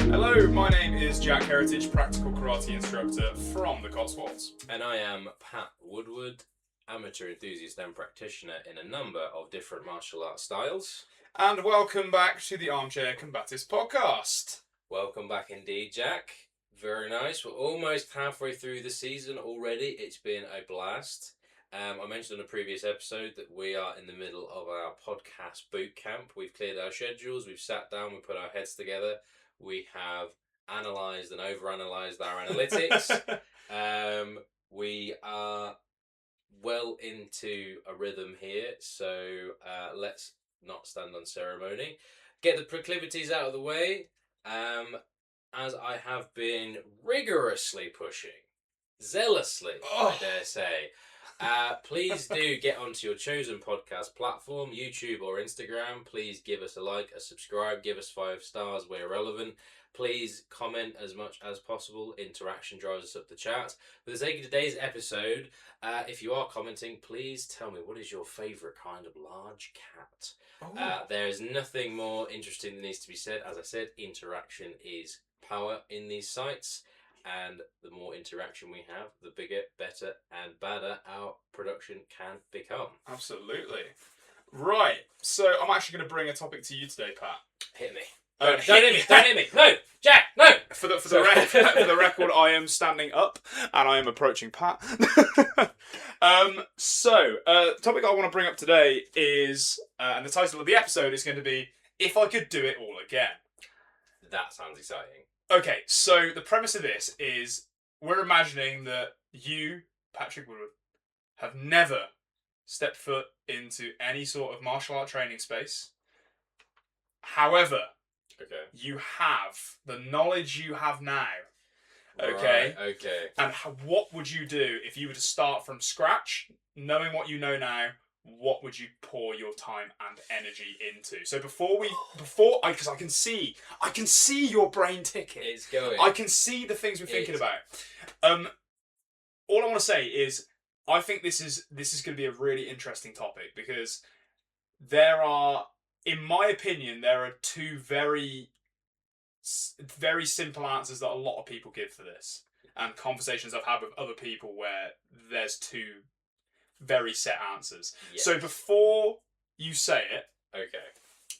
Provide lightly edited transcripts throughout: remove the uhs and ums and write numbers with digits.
Hello, my name is Jack Heritage, practical karate instructor from the Cotswolds. And I am Pat Woodward, amateur enthusiast and practitioner in a number of different martial arts styles. And welcome back to the Armchair Combatives podcast. Welcome back indeed, Jack. Very nice. We're almost halfway through the season already. It's been a blast. I mentioned in a previous episode that we are in the middle of our podcast boot camp. We've cleared our schedules, we've sat down, we put our heads together. We have analysed and overanalyzed our analytics. We are well into a rhythm here, so let's not stand on ceremony. Get the proclivities out of the way, as I have been rigorously pushing, zealously, I dare say. Please do get onto your chosen podcast platform, YouTube or Instagram. Please give us a like, a subscribe, give us 5 stars where relevant. Please comment as much as possible. Interaction drives us up the charts. For the sake of today's episode, if you are commenting, please tell me, what is your favourite kind of large cat? There is nothing more interesting that needs to be said. As I said, interaction is power in these sites. And the more interaction we have, the bigger, better, and badder our production can become. Absolutely. Right, so I'm actually going to bring a topic to you today, Pat. Hit me. Don't hit me. Don't hit me. No, Jack, no. For the record, I am standing up and I am approaching Pat. The topic I want to bring up today is, and the title of the episode is going to be, If I Could Do It All Again. That sounds exciting. Okay, so the premise of this is we're imagining that you, Patrick Woodward, have never stepped foot into any sort of martial art training space. However, you have the knowledge you have now. Okay? Right, okay. And what would you do if you were to start from scratch, knowing what you know now? What would you pour your time and energy into? So because I can see your brain ticking. It's going. I can see the things we're thinking about. All I want to say is, I think this is going to be a really interesting topic because there are, in my opinion, there are 2 very, very simple answers that a lot of people give for this, and conversations I've had with other people where there's 2 very set answers. Yes. So before you say it,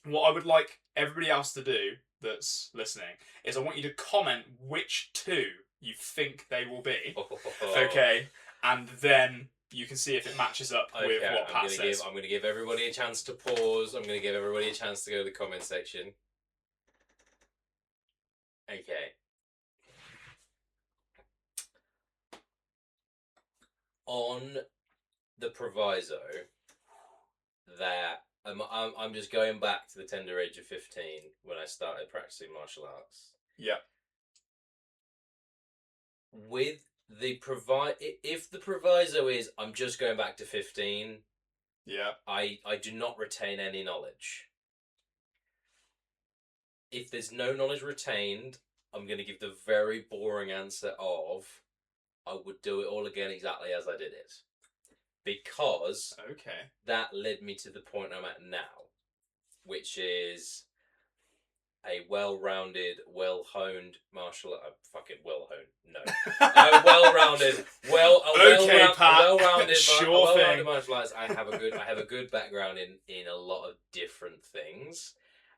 what I would like everybody else to do that's listening is I want you to comment which 2 you think they will be. Okay, and then you can see if it matches up with what Pat says. I'm going to give everybody a chance to pause. I'm going to give everybody a chance to go to the comment section. Okay. On the proviso that I'm just going back to the tender age of 15 when I started practicing martial arts. Yeah. With the if the proviso is I'm just going back to 15, yeah, I do not retain any knowledge. If there's no knowledge retained, I'm going to give the very boring answer of I would do it all again exactly as I did it. Because that led me to the point I'm at now, which is a well-rounded, well-honed martial art. Fucking well-honed, no. A well-rounded, well-rounded martial arts. I have a good background in a lot of different things,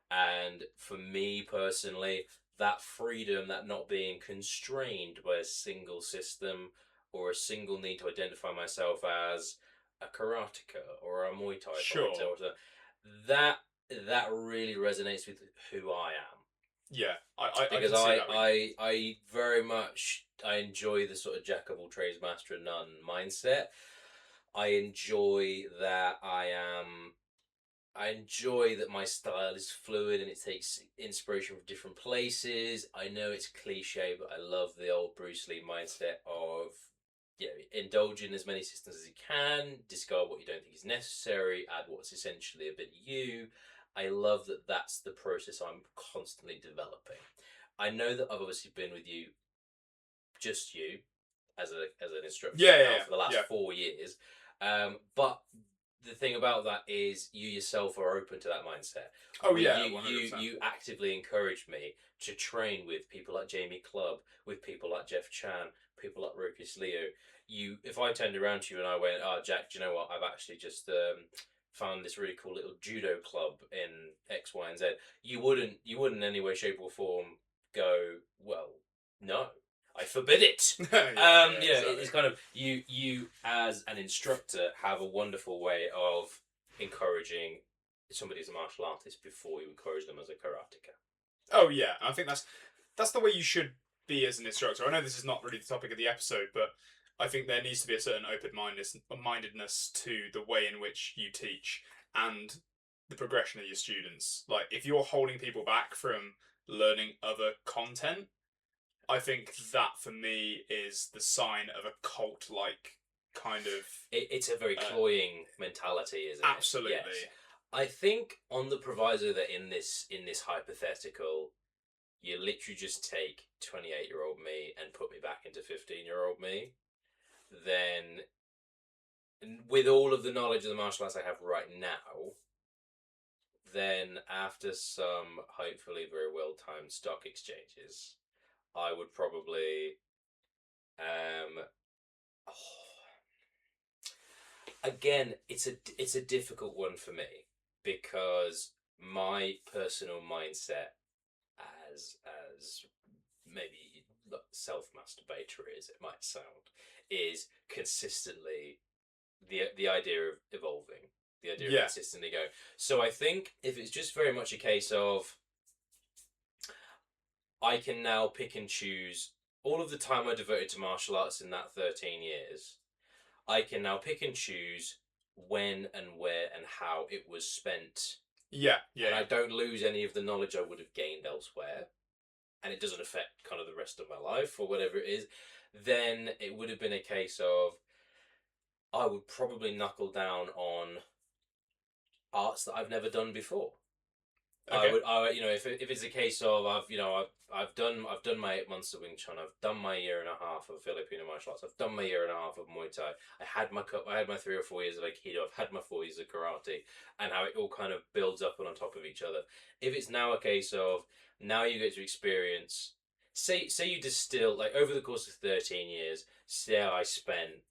and for me personally, that freedom, that not being constrained by a single system or a single need to identify myself as a karateka or a Muay Thai fighter, that really resonates with who I am. Yeah, because I very much enjoy the sort of jack of all trades, master of none mindset. I enjoy that my style is fluid and it takes inspiration from different places. I know it's cliche, but I love the old Bruce Lee mindset of, indulge in as many systems as you can, discard what you don't think is necessary, add what's essentially a bit of you. I love that that's the process I'm constantly developing. I know that I've obviously been with you, just you, as an instructor for the last 4 years. But the thing about that is you yourself are open to that mindset. Oh yeah, You 100%. you actively encourage me to train with people like Jamie Clubb, with people like Jeff Chan, people like Rufus Leo. If I turned around to you and I went, "Oh, Jack, do you know what? I've actually just found this really cool little judo club in X, Y, and Z." You wouldn't in any way, shape, or form go, "Well, no, I forbid it." Yeah, exactly. It's kind of you as an instructor have a wonderful way of encouraging somebody as a martial artist before you encourage them as a karateka. Oh yeah, I think that's the way you should be as an instructor. I know this is not really the topic of the episode, but I think there needs to be a certain mindedness to the way in which you teach and the progression of your students. Like if you're holding people back from learning other content, I think that for me is the sign of a cult like kind of It's a very cloying mentality, isn't it? absolutely. Yes. I think on the proviso that in this hypothetical, you literally just take 28-year-old me and put me back into 15-year-old me, then with all of the knowledge of the martial arts I have right now, then after some hopefully very well timed stock exchanges, I would probably um again, it's a difficult one for me because my personal mindset as maybe self masturbatory as it might sound is consistently the idea of evolving, the idea of Yeah. consistently going. So I think if it's just very much a case of I can now pick and choose all of the time I devoted to martial arts in that 13 years, I can now pick and choose when and where and how it was spent. Yeah, And yeah. I don't lose any of the knowledge I would have gained elsewhere. And it doesn't affect kind of the rest of my life or whatever it is. Then it would have been a case of I would probably knuckle down on arts that I've never done before. Okay. If it's a case of I've done my 8 months of Wing Chun, I've done my year and a half of Filipino martial arts, I've done my year and a half of Muay Thai, I had my 3 or 4 years of Aikido, I've had my 4 years of karate, and how it all kind of builds up and on top of each other. If it's now a case of now you get to experience, say you distill like over the course of 13 years, say I spent,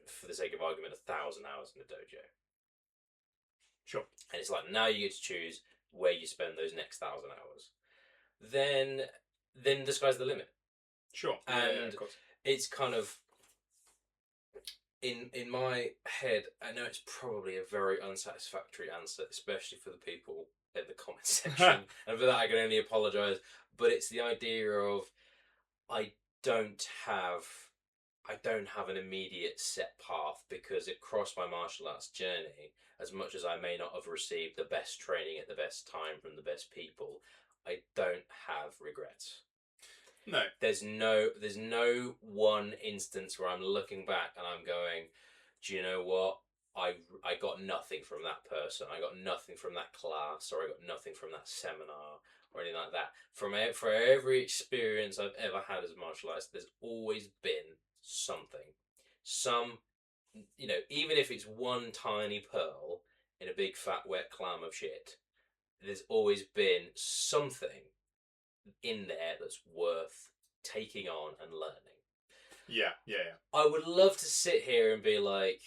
for the sake of argument, 1,000 hours in the dojo, Sure. and it's like now you get to choose where you spend those next 1,000 hours, then the sky's the limit. Sure. And of course. it's kind of in my head. I know it's probably a very unsatisfactory answer, especially for the people in the comment section, and for that I can only apologise. But it's the idea of I don't have I don't have an immediate set path because across my martial arts journey, as much as I may not have received the best training at the best time from the best people, I don't have regrets. No. There's no one instance where I'm looking back and I'm going, do you know what? I got nothing from that person. I got nothing from that class, or I got nothing from that seminar, or anything like that. For every experience I've ever had as a martial artist, there's always been something, even if it's one tiny pearl in a big fat wet clam of shit. There's always been something in there that's worth taking on and learning. Yeah. I would love to sit here and be like,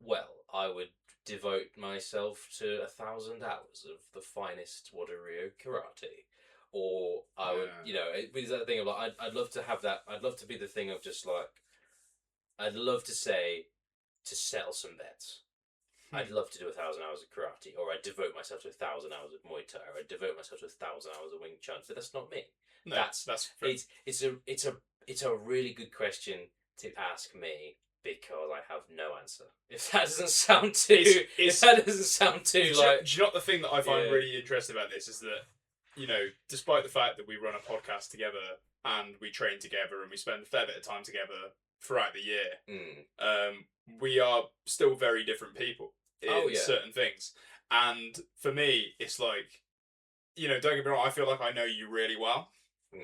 well, I would devote myself to 1,000 hours of the finest Wadaryo karate. Or I would, it was that thing of like, I'd love to have that. I'd love to be the thing of just like, I'd love to say, to settle some bets. I'd love to do 1,000 hours of karate, or I'd devote myself to 1,000 hours of Muay Thai, or I'd devote myself to 1,000 hours of Wing Chun. But that's not me. No, that's fair. It's a really good question to ask me because I have no answer. If that doesn't sound too, if that doesn't sound too like, do you know what the thing that I find really interesting about this is that, despite the fact that we run a podcast together and we train together and we spend a fair bit of time together throughout the year, we are still very different people in certain things. And for me, it's like, don't get me wrong, I feel like I know you really well.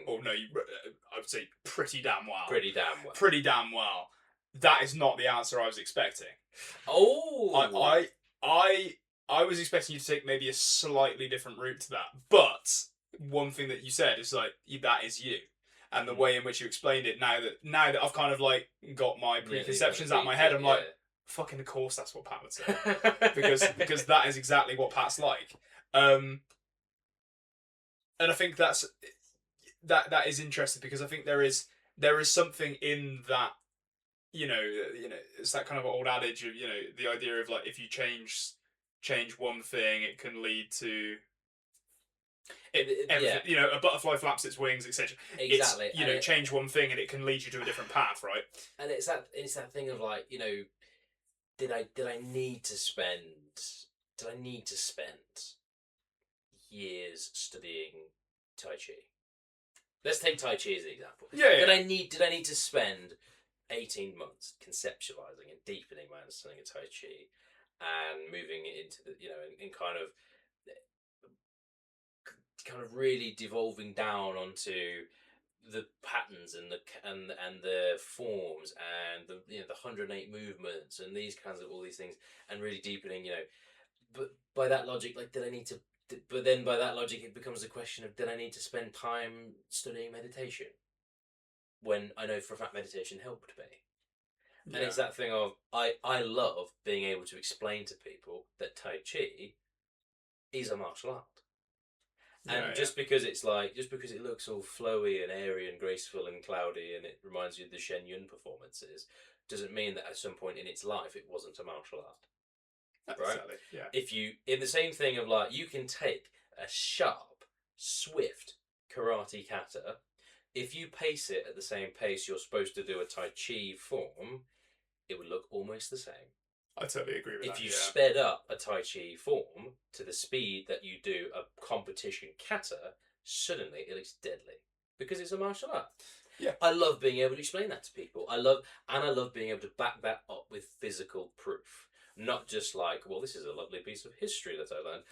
Or no, I would say pretty damn well. Pretty damn well. That is not the answer I was expecting. Oh! I was expecting you to take maybe a slightly different route to that, but one thing that you said is like that is you, and the way in which you explained it. Now that I've kind of like got my preconceptions out of my head, I'm like, fucking of course that's what Pat would say, because that is exactly what Pat's like. And I think that is interesting because I think there is something in that. It's that kind of old adage of the idea of like if you change one thing, it can lead to everything. Yeah. A butterfly flaps its wings, etc. Exactly. It's change one thing and it can lead you to a different path, right? And it's that thing of like, did I need to spend years studying Tai Chi? Let's take Tai Chi as an example. Yeah. Did I need to spend 18 months conceptualizing and deepening my understanding of Tai Chi and moving it into the and kind of really devolving down onto the patterns and the forms and the 108 movements and these kinds of all these things and really deepening, but by that logic, like, did I need to? But then by that logic, it becomes a question of, did I need to spend time studying meditation when I know for a fact meditation helped me? And it's that thing of I love being able to explain to people that Tai Chi is a martial art. And just because it looks all flowy and airy and graceful and cloudy and it reminds you of the Shen Yun performances, doesn't mean that at some point in its life it wasn't a martial art. Right? Exactly. Yeah. If you, in the same thing of like, you can take a sharp, swift karate kata, if you pace it at the same pace you're supposed to do a Tai Chi form, it would look almost the same. I totally agree with that. If you sped up a Tai Chi form to the speed that you do a competition kata, suddenly it looks deadly because it's a martial art. Yeah. I love being able to explain that to people. I love being able to back that up with physical proof. Not just like, well, this is a lovely piece of history that I learned.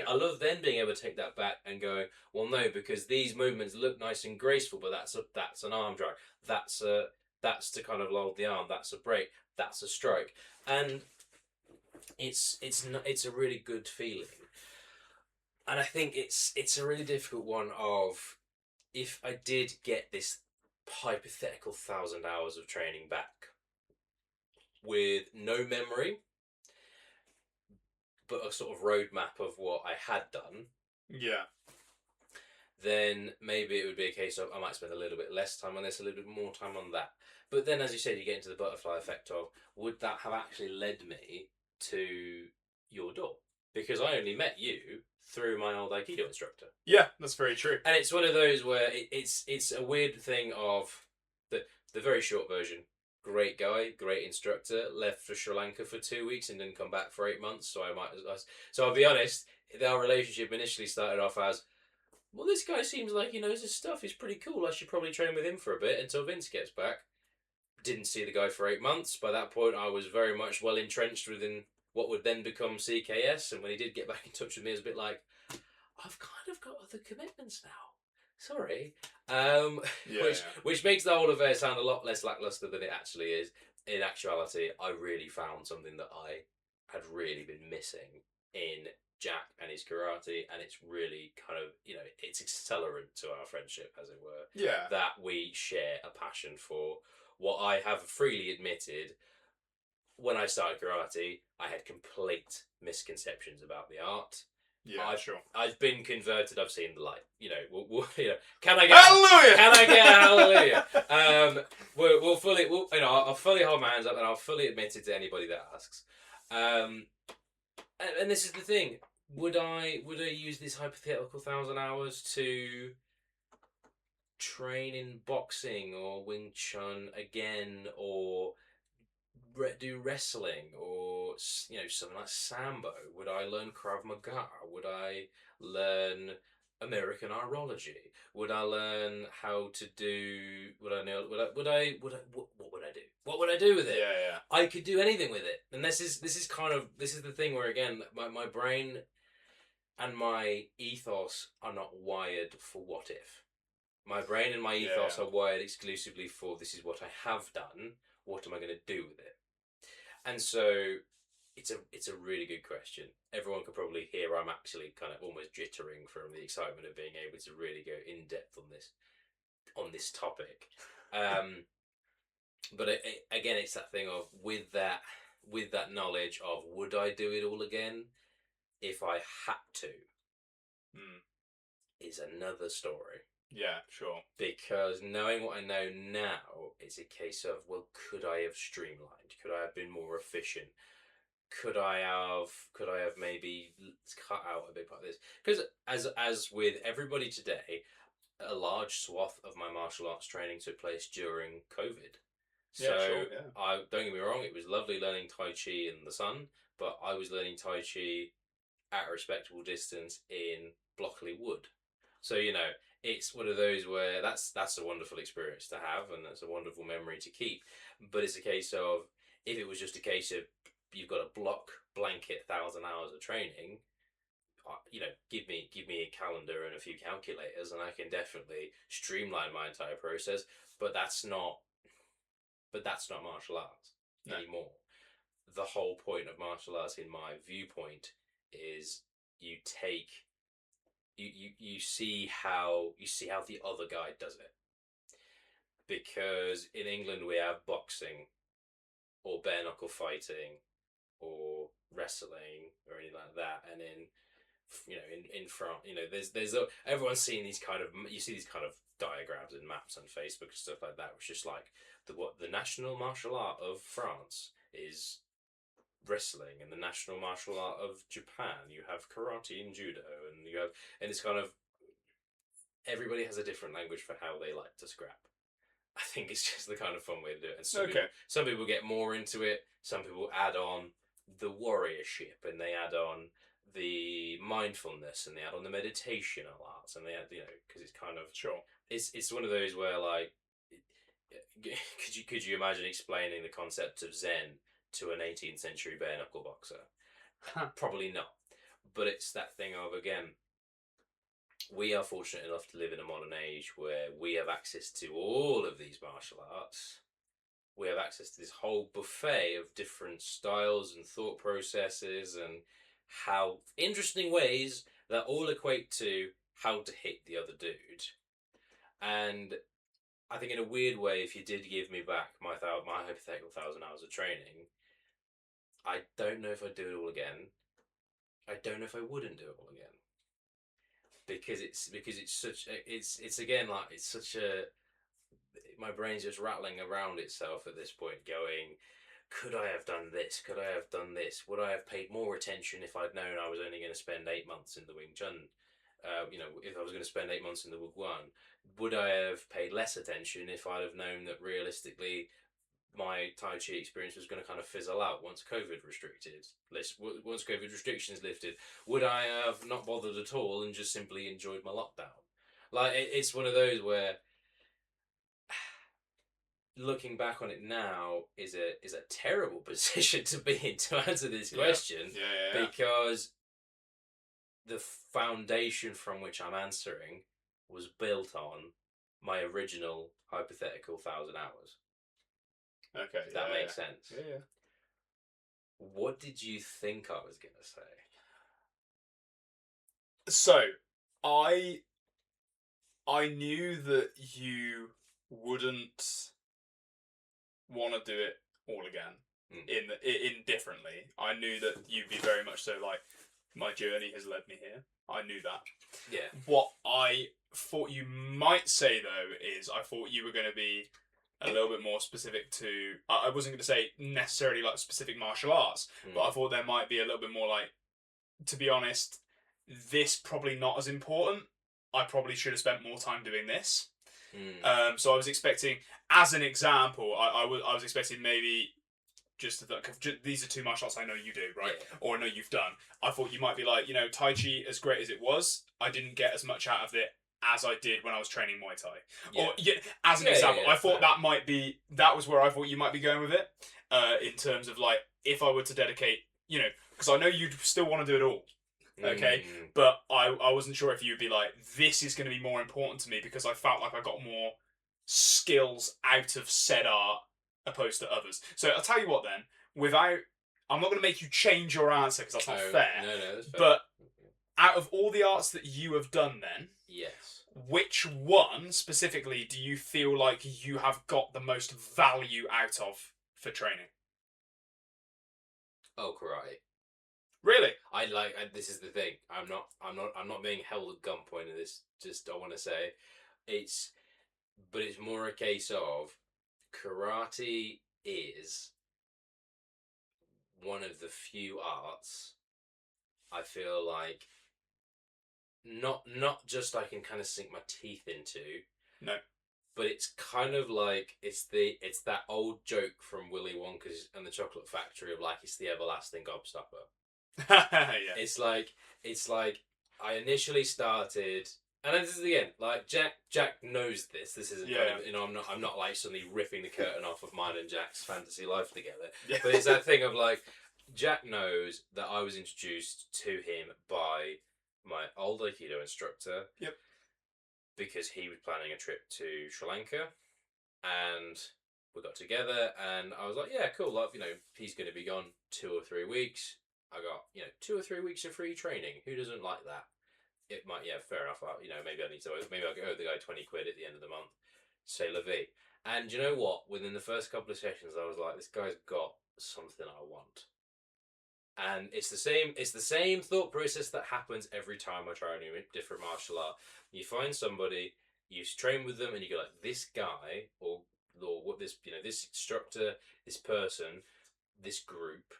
I love then being able to take that back and go, well, no, because these movements look nice and graceful, but that's an arm drag. That's to kind of load the arm. That's a break. That's a strike. And it's a really good feeling. And I think it's a really difficult one of, if I did get this hypothetical 1,000 hours of training back with no memory, but a sort of roadmap of what I had done, then maybe it would be a case of I might spend a little bit less time on this, a little bit more time on that. But then, as you said, you get into the butterfly effect of, would that have actually led me to your door? Because I only met you through my old Aikido instructor. Yeah, that's very true. And it's one of those where it's a weird thing of the very short version. Great guy, great instructor. Left for Sri Lanka for 2 weeks and didn't come back for 8 months. So I'll be honest. Our relationship initially started off as, well, this guy seems like he knows his stuff. He's pretty cool. I should probably train with him for a bit until Vince gets back. Didn't see the guy for 8 months. By that point, I was very much well entrenched within what would then become CKS. And when he did get back in touch with me, it was a bit like, I've kind of got other commitments now. Sorry. Which makes the whole affair sound a lot less lackluster than it actually is. In actuality, I really found something that I had really been missing in Jack and his karate, and it's really kind of, it's accelerant to our friendship, as it were. Yeah. That we share a passion for what I have freely admitted. When I started karate, I had complete misconceptions about the art. Yeah, sure. I've been converted. I've seen the light. Can I get hallelujah? Can I get hallelujah? I'll fully hold my hands up and I'll fully admit it to anybody that asks. And this is the thing. Would I use this hypothetical 1,000 hours to train in boxing or Wing Chun again, or do wrestling, or something like Sambo? Would I learn Krav Maga? Would I learn American Urology? Would I learn how to do? What would I do? What would I do with it? Yeah. I could do anything with it, and this is the thing where, again, my brain and my ethos are not wired for what if. My brain and my ethos are wired exclusively for, this is what I have done. What am I going to do with it? And so it's a really good question. Everyone could probably hear I'm actually kind of almost jittering from the excitement of being able to really go in depth on this topic. But again, it's that thing of with that knowledge of would I do it all again if I had to Mm. is another story. Yeah, sure. Because knowing what I know now, it's a case of, well, could I have streamlined? Could I have been more efficient? Could I have maybe cut out a big part of this? Because as with everybody today, a large swath of my martial arts training took place during COVID. Yeah, So sure. Yeah. I don't get me wrong, it was lovely learning Tai Chi in the sun, but I was learning Tai Chi at a respectable distance in Blockley Wood. So it's one of those where that's a wonderful experience to have, and that's a wonderful memory to keep. But it's a case of, if it was just a case of you've got a blanket 1,000 hours of training, give me a calendar and a few calculators, and I can definitely streamline my entire process. But that's not martial arts anymore. The whole point of martial arts, in my viewpoint, is you take you see how the other guy does it. Because in England we have boxing or bare knuckle fighting or wrestling or anything like that, and in France, everyone's seen these kind of, you see these kind of diagrams and maps on Facebook and stuff like that, which is like the national martial art of France is wrestling, and the national martial art of Japan you have karate and judo, and it's kind of, everybody has a different language for how they like to scrap. I think it's just the kind of fun way to do it. And some people get more into it. Some people add on the warriorship, and they add on the mindfulness, and they add on the meditational arts, and they add, because it's kind of, Sure. It's one of those where, like, could you imagine explaining the concept of Zen to an 18th century bare knuckle boxer? Probably not. But it's that thing of, again, we are fortunate enough to live in a modern age where we have access to all of these martial arts. We have access to this whole buffet of different styles and thought processes, and how interesting ways that all equate to how to hit the other dude. And I think, in a weird way, if you did give me back my hypothetical 1,000 hours of training, I don't know if I'd do it all again. I don't know if I wouldn't do it all again. Because it's again, like, it's such a, my brain's just rattling around itself at this point, going, could I have done this? Could I have done this? Would I have paid more attention if I'd known I was only going to spend 8 months in the Wing Chun? If I was going to spend 8 months in the Wuguan, would I have paid less attention if I'd have known that realistically my Tai Chi experience was going to kind of fizzle out once COVID restrictions lifted? Would I have not bothered at all and just simply enjoyed my lockdown? Like, it's one of those where, looking back on it now, is a terrible position to be in to answer this question. Yeah. Because the foundation from which I'm answering was built on my original hypothetical 1,000 hours. Okay. If that makes sense. Yeah. What did you think I was going to say? So, I knew that you wouldn't want to do it all again indifferently. I knew that you'd be very much so like, my journey has led me here. I knew that. Yeah. What I thought you might say, though, is I thought you were going to be a little bit more specific to, I wasn't going to say necessarily like specific martial arts, but I thought there might be a little bit more like, to be honest, this probably not as important. I probably should have spent more time doing this. So I was expecting, as an example, I was expecting maybe just these are two martial arts I know you do, right? Yeah. Or I know you've done. I thought you might be like, Tai Chi, as great as it was, I didn't get as much out of it as I did when I was training Muay Thai. Yeah. Or as an example, I thought that was where I thought you might be going with it. In terms of, like, if I were to dedicate, because I know you'd still want to do it all. Okay, but I wasn't sure if you'd be like, this is going to be more important to me because I felt like I got more skills out of said art opposed to others. So I'll tell you what then, without I'm not going to make you change your answer because that's not fair. No, that's fair. But out of all the arts that you have done, then yes, which one specifically do you feel like you have got the most value out of for training? karate. Really? This is the thing. I'm not being held at gunpoint in this. Just I want to say, it's, but it's more a case of karate is one of the few arts I feel like not just I can kind of sink my teeth into. No. But it's kind of like it's that old joke from Willy Wonka's and the Chocolate Factory of like it's the everlasting gobstopper. Yeah. It's like I initially started, and this is again like Jack knows this. This isn't kind of, I'm not like suddenly ripping the curtain off of mine and Jack's fantasy life together. Yeah. But it's that thing of like Jack knows that I was introduced to him by my old Aikido instructor. Yep. Because he was planning a trip to Sri Lanka, and we got together, and I was like, yeah, cool, love, he's going to be gone 2 or 3 weeks. I got, 2 or 3 weeks of free training. Who doesn't like that? It might, fair enough. Maybe I'll owe the guy 20 quid at the end of the month. Say la vie. And you know what? Within the first couple of sessions, I was like, this guy's got something I want. And it's the same thought process that happens every time I try a new different martial art. You find somebody, you train with them, and you go like, this guy or what this this instructor, this person, this group,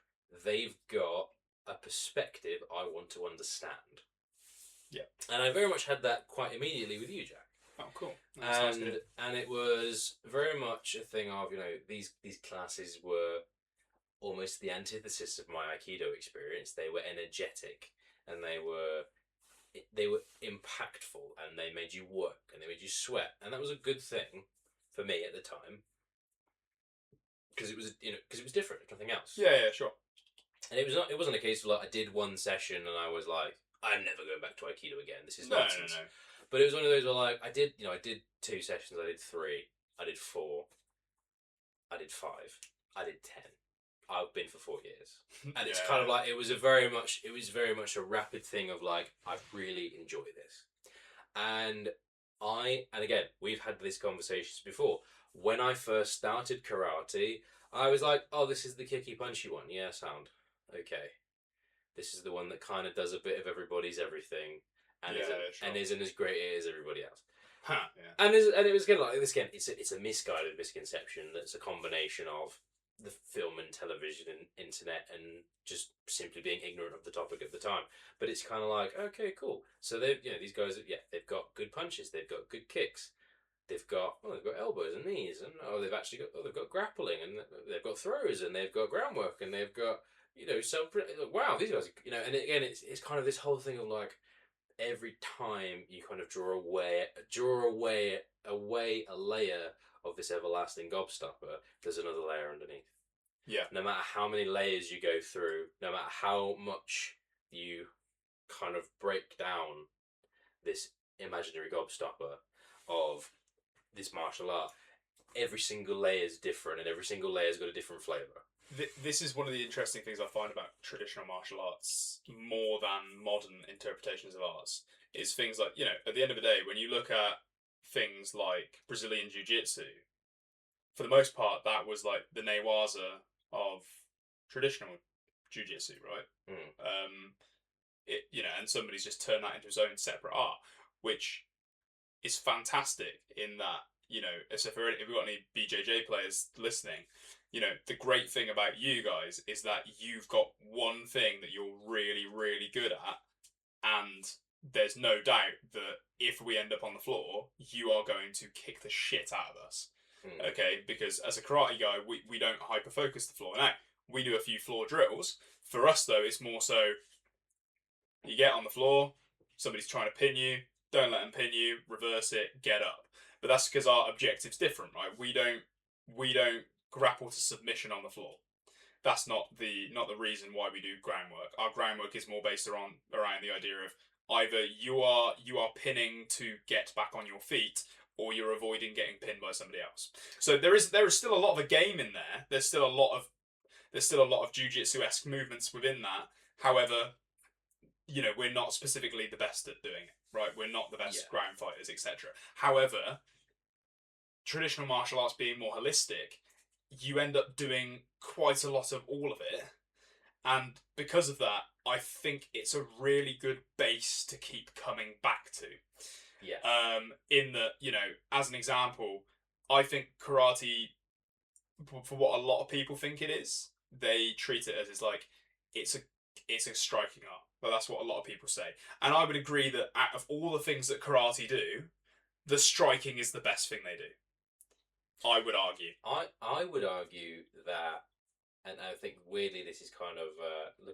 they've got a perspective I want to understand. Yeah. And I very much had that quite immediately with you, Jack. Oh, cool. That's nice. And it was very much a thing of these classes were almost the antithesis of my Aikido experience. They were energetic, and they were impactful, and they made you work, and they made you sweat, and that was a good thing for me at the time because it was different, nothing else. Yeah, sure. And it wasn't a case of like I did one session and I was like, I'm never going back to Aikido again. This is nonsense. No. But it was one of those where like I did 2 sessions, I did 3, I did 4, I did 5, I did 10. I've been for 4 years, and it's kind of like it was very much a rapid thing of like I really enjoy this, and again we've had these conversations before. When I first started karate, I was like, oh, this is the kicky punchy one, yeah, sound okay. This is the one that kind of does a bit of everybody's everything, and isn't as great as everybody else. Huh, yeah. And it was again like this again. It's a misguided misconception that's a combination of the film and television and internet and just simply being ignorant of the topic at the time. But it's kind of like, okay, cool. So they've these guys, they've got good punches, they've got good kicks, they've got elbows and knees, and they've got grappling, and they've got throws, and they've got groundwork, and they've got wow, these guys, and again it's kind of this whole thing of like every time you kind of draw away a layer of this everlasting gobstopper, there's another layer underneath. Yeah. No matter how many layers you go through, no matter how much you kind of break down this imaginary gobstopper of this martial art, every single layer is different, and every single layer's got a different flavour. This is one of the interesting things I find about traditional martial arts more than modern interpretations of arts, is things like, at the end of the day, when you look at things like Brazilian Jiu-Jitsu, for the most part, that was like the newaza of traditional Jiu-Jitsu, right? And somebody's just turned that into his own separate art, which is fantastic in that, so if we've got any BJJ players listening, the great thing about you guys is that you've got one thing that you're really, really good at, and there's no doubt that if we end up on the floor, you are going to kick the shit out of us. Okay? Because as a karate guy, we don't hyper-focus the floor. Now, we do a few floor drills. For us, though, it's more so you get on the floor, somebody's trying to pin you, don't let them pin you, reverse it, get up. But that's because our objective's different, right? We don't grapple to submission on the floor. That's not the reason why we do groundwork. Our groundwork is more based around the idea of either you are pinning to get back on your feet, or you're avoiding getting pinned by somebody else. So there is still a lot of a game in there. There's still a lot of There's still a lot of jujitsu-esque movements within that. However, we're not specifically the best at doing it, right? We're not the best ground fighters, etc. However, traditional martial arts being more holistic, you end up doing quite a lot of all of it. And because of that, I think it's a really good base to keep coming back to. Yeah. In that, as an example, I think karate, for what a lot of people think it is, they treat it as it's a striking art. But that's what a lot of people say. And I would agree that out of all the things that karate do, the striking is the best thing they do. I would argue. I would argue that, and I think weirdly this is kind of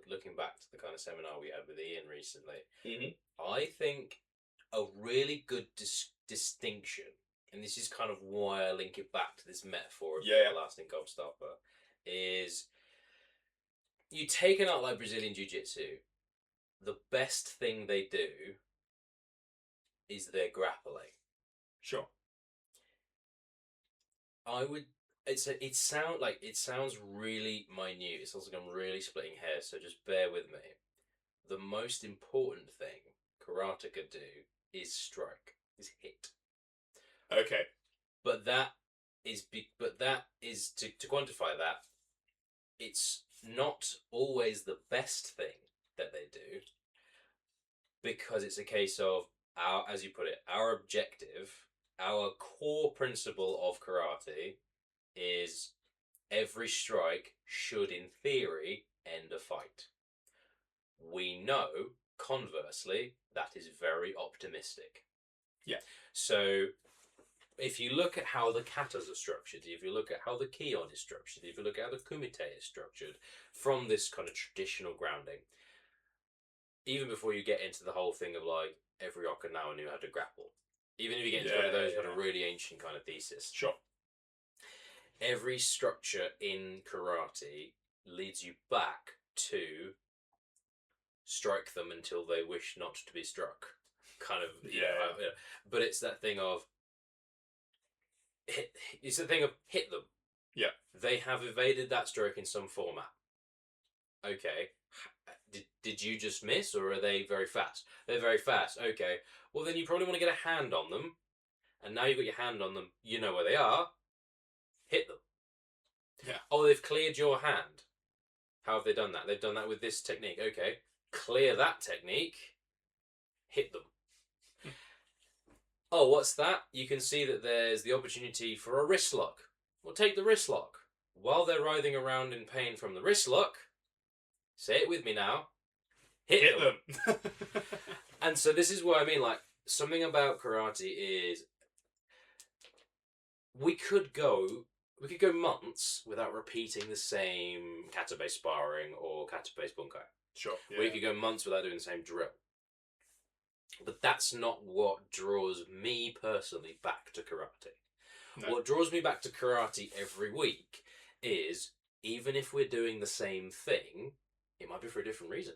looking back to the kind of seminar we had with Ian recently. Mm-hmm. I think a really good distinction, and this is kind of why I link it back to this metaphor of the lasting gobstopper, is you take an art like Brazilian Jiu-Jitsu, the best thing they do is their grappling. Sure. It sounds really minute. It sounds like I'm really splitting hairs, so just bear with me. The most important thing karate could do is strike, is hit. Okay. But that is to quantify that. It's not always the best thing that they do, because it's a case of as you put it, our objective, our core principle of karate is every strike should, in theory, end a fight. We know, conversely, that is very optimistic. Yeah. So, if you look at how the katas are structured, if you look at how the kion is structured, if you look at how the kumite is structured, from this kind of traditional grounding, even before you get into the whole thing of every Okinawa knew how to grapple, even if you get into one of those kind of really ancient kind of thesis. Sure. Every structure in karate leads you back to strike them until they wish not to be struck. Kind of, but it's that thing of it's the thing of hit them. Yeah. They have evaded that stroke in some format. Okay. Did you just miss, or are they very fast? They're very fast. Okay. Well, then you probably want to get a hand on them. And now you've got your hand on them, you know where they are. Hit them. Yeah. Oh, they've cleared your hand. How have they done that? They've done that with this technique. Okay. Clear that technique. Hit them. Oh, what's that? You can see that there's the opportunity for a wrist lock. Well, take the wrist lock. While they're writhing around in pain from the wrist lock, say it with me now, hit them. And so this is what I mean, something about karate is we could go months without repeating the same kata-based sparring or kata-based bunkai. Sure. Yeah. We could go months without doing the same drill. But that's not what draws me personally back to karate. No. What draws me back to karate every week is, even if we're doing the same thing, it might be for a different reason.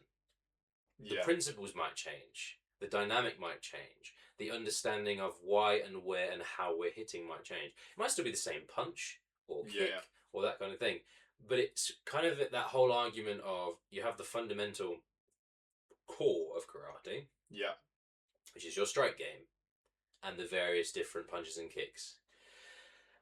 The principles might change. The dynamic might change. The understanding of why and where and how we're hitting might change. It might still be the same punch or kick or that kind of thing. But it's kind of that whole argument of you have the fundamental core of karate. Yeah. Which is your strike game and the various different punches and kicks.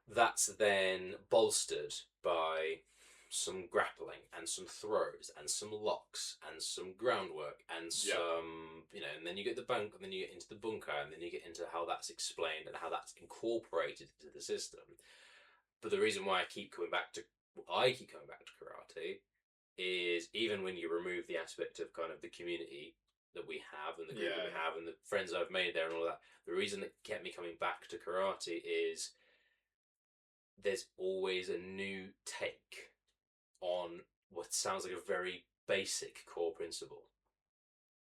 That's then bolstered by some grappling and some throws and some locks and some groundwork and some, and then you get the bunk, and then you get into the bunkai, and then you get into how that's explained and how that's incorporated into the system. But the reason why I keep coming back to karate is, even when you remove the aspect of kind of the community that we have and the group that we have and the friends I've made there and all that, the reason that kept me coming back to karate is there's always a new take on what sounds like a very basic core principle.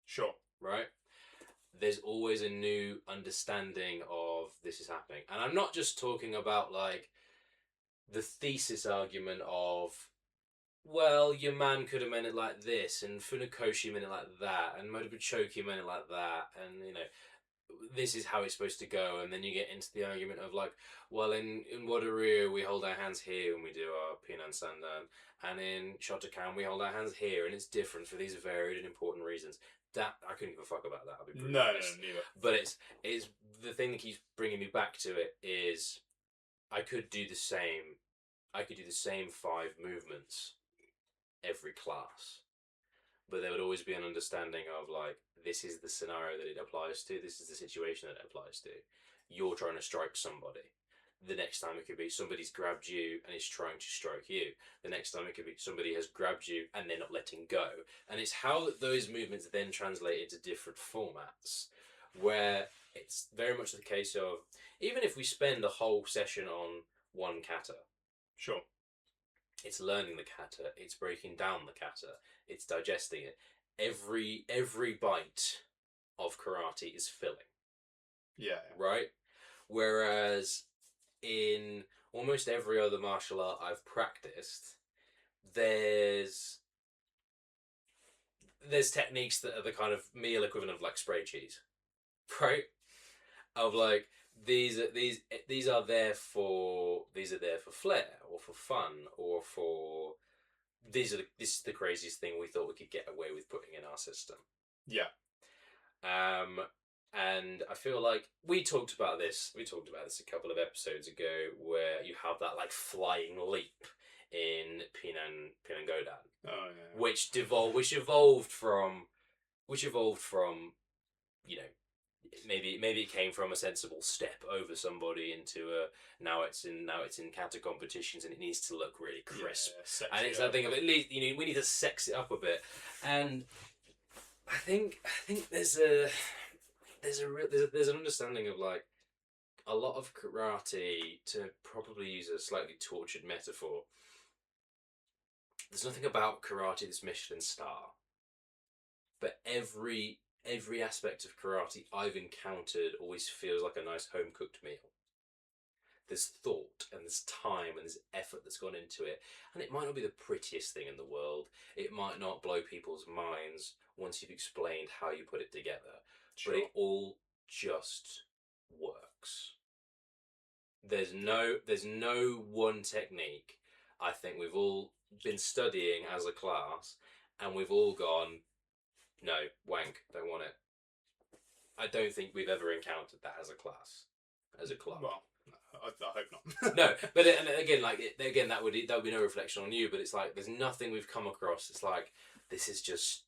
Sure. Right? There's always a new understanding of this is happening. And I'm not just talking about the thesis argument of, well, your man could have meant it like this, and Funakoshi meant it like that, and Motobuchoki meant it like that, and this is how it's supposed to go, and then you get into the argument of like, well, in Wadaryu we hold our hands here when we do our Pinan Sandan, and in Shotokan we hold our hands here, and it's different for these varied and important reasons. That I couldn't give a fuck about that. I'll be brutally honest. No, neither. But it's the thing that keeps bringing me back to it is I could do the same. I could do the same 5 movements every class, but there would always be an understanding of like, this is the scenario that it applies to, this is the situation that it applies to. You're trying to strike somebody. The next time it could be somebody's grabbed you and is trying to strike you. The next time it could be somebody has grabbed you and they're not letting go. And it's how those movements then translate into different formats, where it's very much the case of, even if we spend a whole session on one kata, Sure. it's learning the kata, it's breaking down the kata, it's digesting it. Every bite of karate is filling. Yeah. Right? Whereas in almost every other martial art I've practiced, there's techniques that are the kind of meal equivalent of like spray cheese. Right? Of like, these are there for flair or for fun or for this is the craziest thing we thought we could get away with putting in our system. Yeah. And I feel like we talked about this a couple of episodes ago, where you have that like flying leap in Pinan Godan. Oh yeah. Which evolved from you know, maybe it came from a sensible step over somebody into a now it's in kata competitions, and it needs to look really crisp. Yeah, and it's that thing of, at least we need to sex it up a bit. And I think there's an understanding of like a lot of karate, to probably use a slightly tortured metaphor. There's nothing about karate that's Michelin star, but every aspect of karate I've encountered always feels like a nice home cooked meal. There's thought and there's time and there's effort that's gone into it, and it might not be the prettiest thing in the world. It might not blow people's minds once you've explained how you put it together, Sure. but it all just works. There's no one technique. I think we've all been studying as a class, and we've all gone, no, wank, don't want it. I don't think we've ever encountered that as a class, as a club. Well, I hope not. No, but again, that would be no reflection on you. But it's like, there's nothing we've come across. It's like, this is just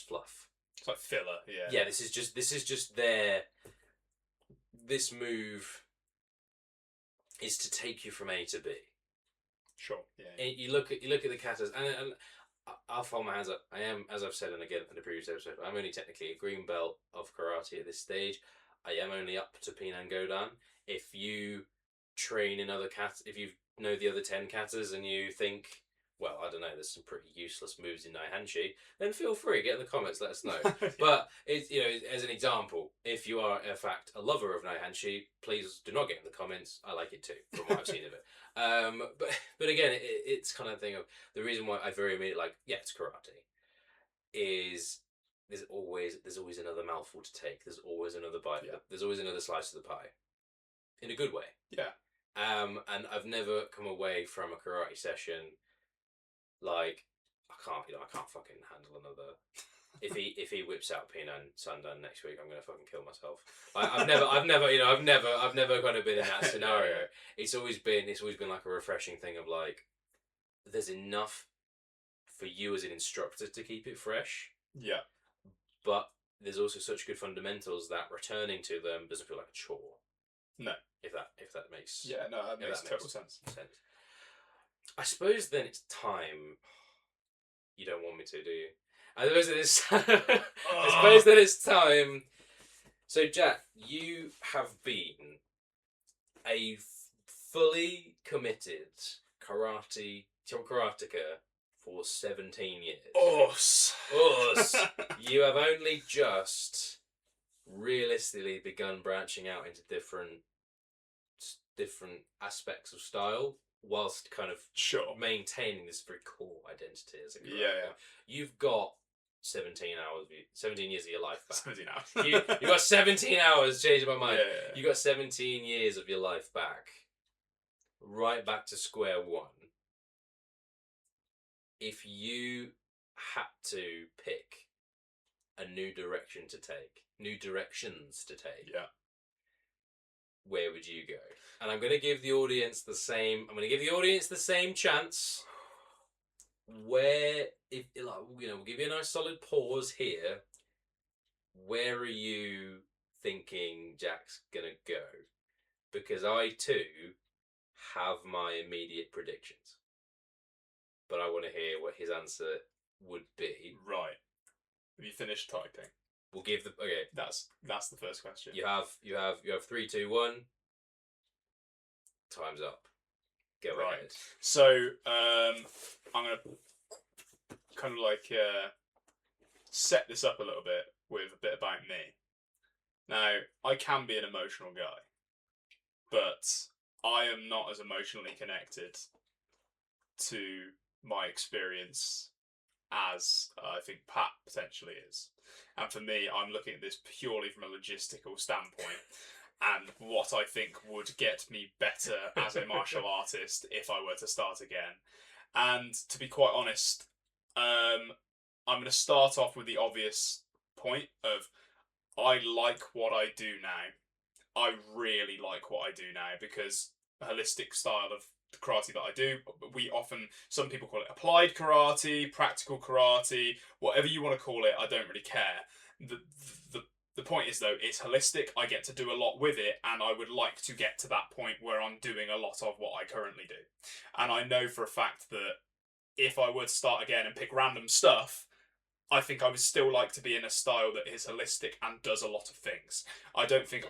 fluff. It's like filler. Yeah. Yeah, this is just there. This move is to take you from A to B. Sure. Yeah. And you look at the katas, and I'll fold my hands up. I am, as I've said, and again in the previous episode, I'm only technically a green belt of karate at this stage. I am only up to Pinan Godan. If you train in other katas, if you know the other 10 katas and you think, well, I don't know, there's some pretty useless moves in Naihanshi, then feel free, get in the comments, let us know. Yeah. But it's, as an example, if you are in fact a lover of Naihanshi, please do not get in the comments. I like it too, from what I've seen of it. But again, it's kind of thing of, the reason why I very immediately like, yeah, it's karate, is there's always another mouthful to take. There's always another bite. Yeah. There's always another slice of the pie, in a good way. Yeah. And I've never come away from a karate session like, I can't fucking handle another. If he whips out Pinan Sandan next week, I'm gonna fucking kill myself. I've never kind of been in that scenario. It's always been like a refreshing thing of like, there's enough for you as an instructor to keep it fresh. Yeah. But there's also such good fundamentals that returning to them doesn't feel like a chore. No. If that makes that makes total sense. I suppose then it's time. You don't want me to, do you? I suppose then it's time. So, Jack, you have been a fully committed karateka for 17 years. Us. You have only just realistically begun branching out into different aspects of style, whilst kind of Sure. maintaining this very core identity as a karate. Yeah. You've got 17 years of your life back. 17 hours. You got 17 hours, changing my mind. Yeah. You got 17 years of your life back. Right back to square one. If you had to pick a new direction to take, new directions to take, Yeah. where would you go? And I'm going to give the audience the same. I'm going to give the audience the same chance. Where, if like, we'll give you a nice solid pause here. Where are you thinking Jack's gonna go? Because I too have my immediate predictions, but I want to hear what his answer would be. Right. Have you finished typing? We'll give the okay. That's the first question. You have 3, 2, 1. Time's up. Go Right. ahead. So I'm gonna kind of like set this up a little bit with a bit about me. Now, I can be an emotional guy, but I am not as emotionally connected to my experience as I think Pat potentially is. And for me, I'm looking at this purely from a logistical standpoint and what I think would get me better as a martial artist if I were to start again. And to be quite honest, I'm going to start off with the obvious point of I like what I do now. I really like what I do now because a holistic style of the karate that I do, some people call it applied karate, practical karate, whatever you want to call it, I don't really care. The point is though, it's holistic, I get to do a lot with it, and I would like to get to that point where I'm doing a lot of what I currently do. And I know for a fact that if I were to start again and pick random stuff, I think I would still like to be in a style that is holistic and does a lot of things. I don't think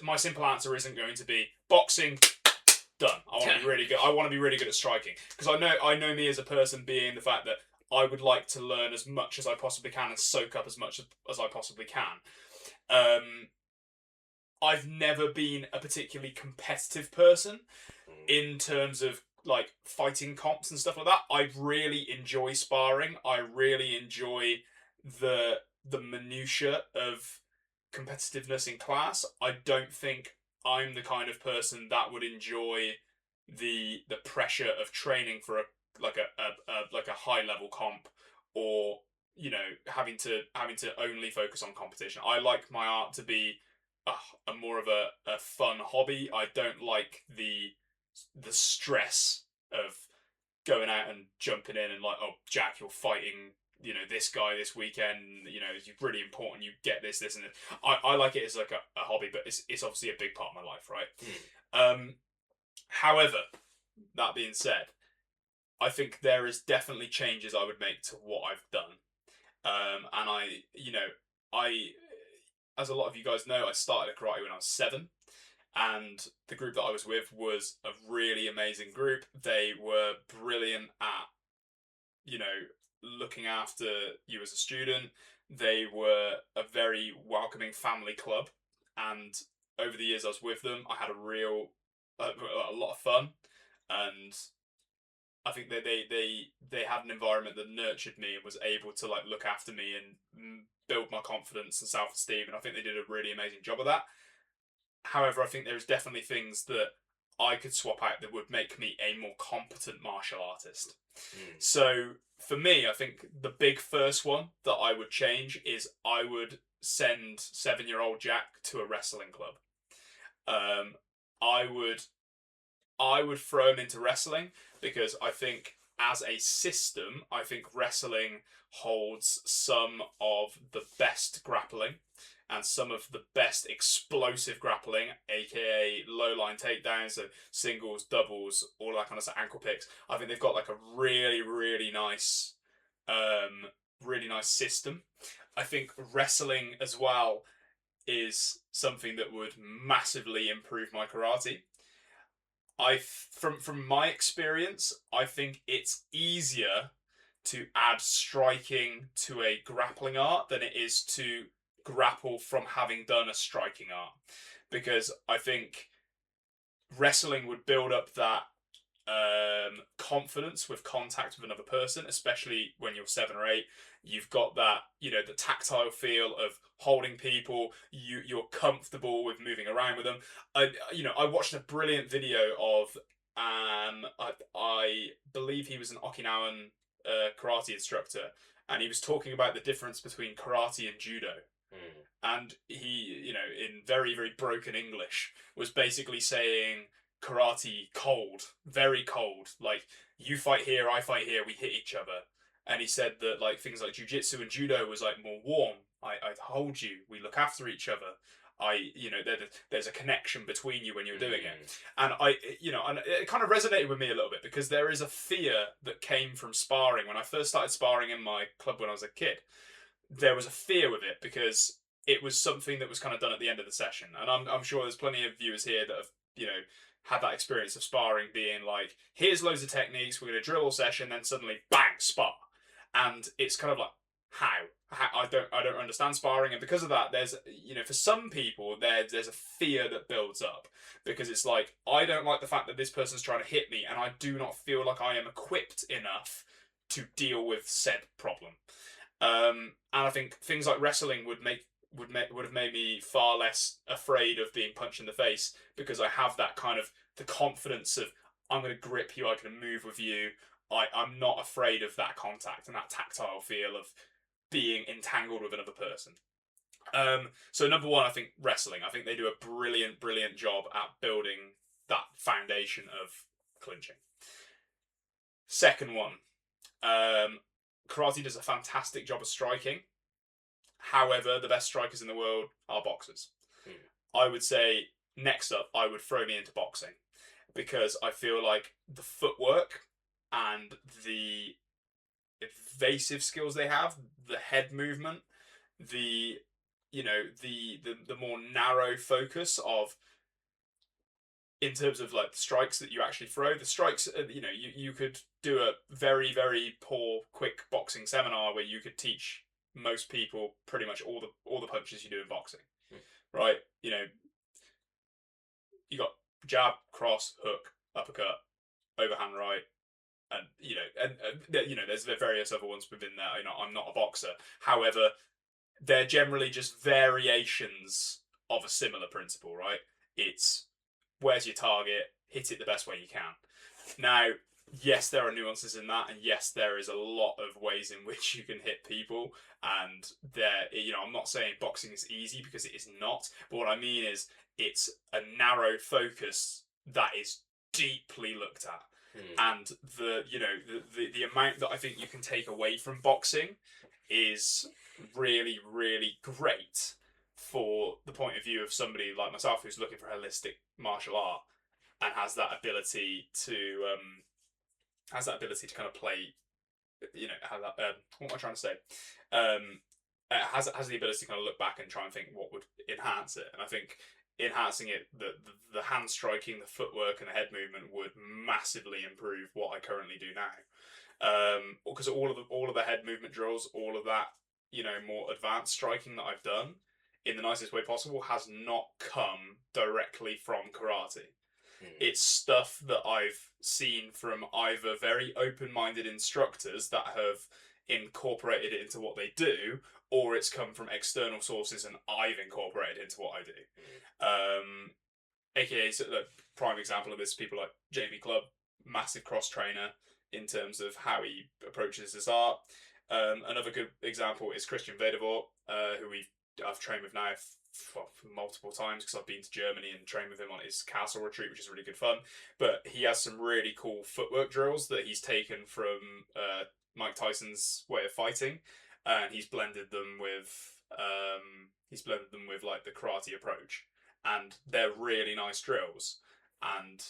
my simple answer isn't going to be boxing, done. I want to be really good. I want to be really good at striking because I know me as a person being the fact that I would like to learn as much as I possibly can and soak up as much as I possibly can. I've never been a particularly competitive person in terms of like fighting comps and stuff like that. I really enjoy sparring. I really enjoy the minutiae of competitiveness in class. I don't think I'm the kind of person that would enjoy the pressure of training for a high level comp, or having to only focus on competition. I like my art to be a more of a fun hobby. I don't like the stress of going out and jumping in and like, oh, Jack, you're fighting, this guy this weekend, it's really important you get this and this. I like it as like a hobby, but it's obviously a big part of my life, right? However, that being said, I think there is definitely changes I would make to what I've done. And I, as a lot of you guys know, I started karate when I was 7. And the group that I was with was a really amazing group. They were brilliant at, looking after you as a student. They were a very welcoming family club. And over the years I was with them, I had a lot of fun. And I think they had an environment that nurtured me and was able to like look after me and build my confidence and self-esteem. And I think they did a really amazing job of that. However, I think there's definitely things that I could swap out that would make me a more competent martial artist. So for me, I think the big first one that I would change is I would send 7-year-old Jack to a wrestling club. I would throw him into wrestling because I think as a system, I think wrestling holds some of the best grappling and some of the best explosive grappling, aka low line takedowns, so singles, doubles, all that kind of stuff, ankle picks. I think they've got like a really, really nice system. I think wrestling as well is something that would massively improve my karate. From my experience, I think it's easier to add striking to a grappling art than it is to grapple from having done a striking art, because I think wrestling would build up that confidence with contact with another person, especially when you're 7 or 8. You've got that, the tactile feel of holding people. You're comfortable with moving around with them. I watched a brilliant video of I believe he was an Okinawan karate instructor, and he was talking about the difference between karate and judo. Mm. And he, in very, very broken English, was basically saying karate cold, very cold. Like, you fight here, I fight here, we hit each other. And he said that, like, things like jujitsu and judo was, like, more warm. I hold you, we look after each other. There's a connection between you when you're doing it. And and it kind of resonated with me a little bit, because there is a fear that came from sparring. When I first started sparring in my club when I was a kid, there was a fear with it, because it was something that was kind of done at the end of the session. And I'm sure there's plenty of viewers here that have, had that experience of sparring being like, here's loads of techniques, we're going to drill all session, then suddenly, bang, spar. And it's kind of like, how? I don't understand sparring. And because of that, there's, for some people, there's a fear that builds up, because it's like, I don't like the fact that this person's trying to hit me, and I do not feel like I am equipped enough to deal with said problem. And I think things like wrestling would have made me far less afraid of being punched in the face, because I have that kind of the confidence of, I'm going to grip you, I'm going to move with you. I'm not afraid of that contact and that tactile feel of being entangled with another person. So number one, I think wrestling. I think they do a brilliant, brilliant job at building that foundation of clinching. Second one, karate does a fantastic job of striking. However, the best strikers in the world are boxers. I would say next up, I would throw me into boxing, because I feel like the footwork and the evasive skills they have, the head movement, the more narrow focus of, in terms of like the strikes that you actually throw. The strikes, you could do a very, very poor quick boxing seminar where you could teach most people pretty much all the punches you do in boxing, right? You got jab, cross, hook, uppercut, overhand right, and there's various other ones within there. I'm not a boxer, however, they're generally just variations of a similar principle, right? It's, where's your target, hit it the best way you can. Now, yes, there are nuances in that, and yes, there is a lot of ways in which you can hit people, and I'm not saying boxing is easy, because it is not, but what I mean is, it's a narrow focus that is deeply looked at. And the amount that I think you can take away from boxing is really, really great for the point of view of somebody like myself who's looking for holistic martial art, and has that ability to kind of play, have that, what am I trying to say? Has the ability to kind of look back and try and think what would enhance it. And I think enhancing it, the hand striking, the footwork, and the head movement would massively improve what I currently do now. Because all of the head movement drills, all of that, more advanced striking that I've done in the nicest way possible, has not come directly from karate. It's stuff that I've seen from either very open-minded instructors that have incorporated it into what they do, or it's come from external sources and I've incorporated it into what I do. AKA, so the prime example of this, people like Jamie Clubb, massive cross trainer in terms of how he approaches his art. Another good example is Christian Vedevort, who I've trained with now multiple times, because I've been to Germany and trained with him on his castle retreat, which is really good fun. But he has some really cool footwork drills that he's taken from Mike Tyson's way of fighting, and he's blended them with like the karate approach, and they're really nice drills. And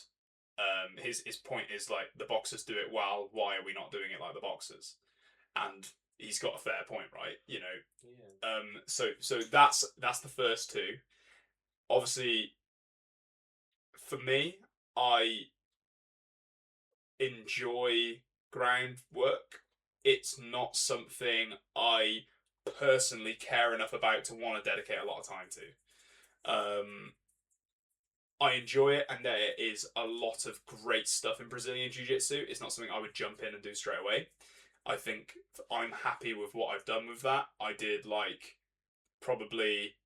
his point is like, the boxers do it well, why are we not doing it like the boxers? And he's got a fair point, right? Yeah. So that's the first two. Obviously, for me, I enjoy groundwork. It's not something I personally care enough about to want to dedicate a lot of time to. I enjoy it, and there is a lot of great stuff in Brazilian Jiu-Jitsu. It's not something I would jump in and do straight away. I think I'm happy with what I've done with that. I did like probably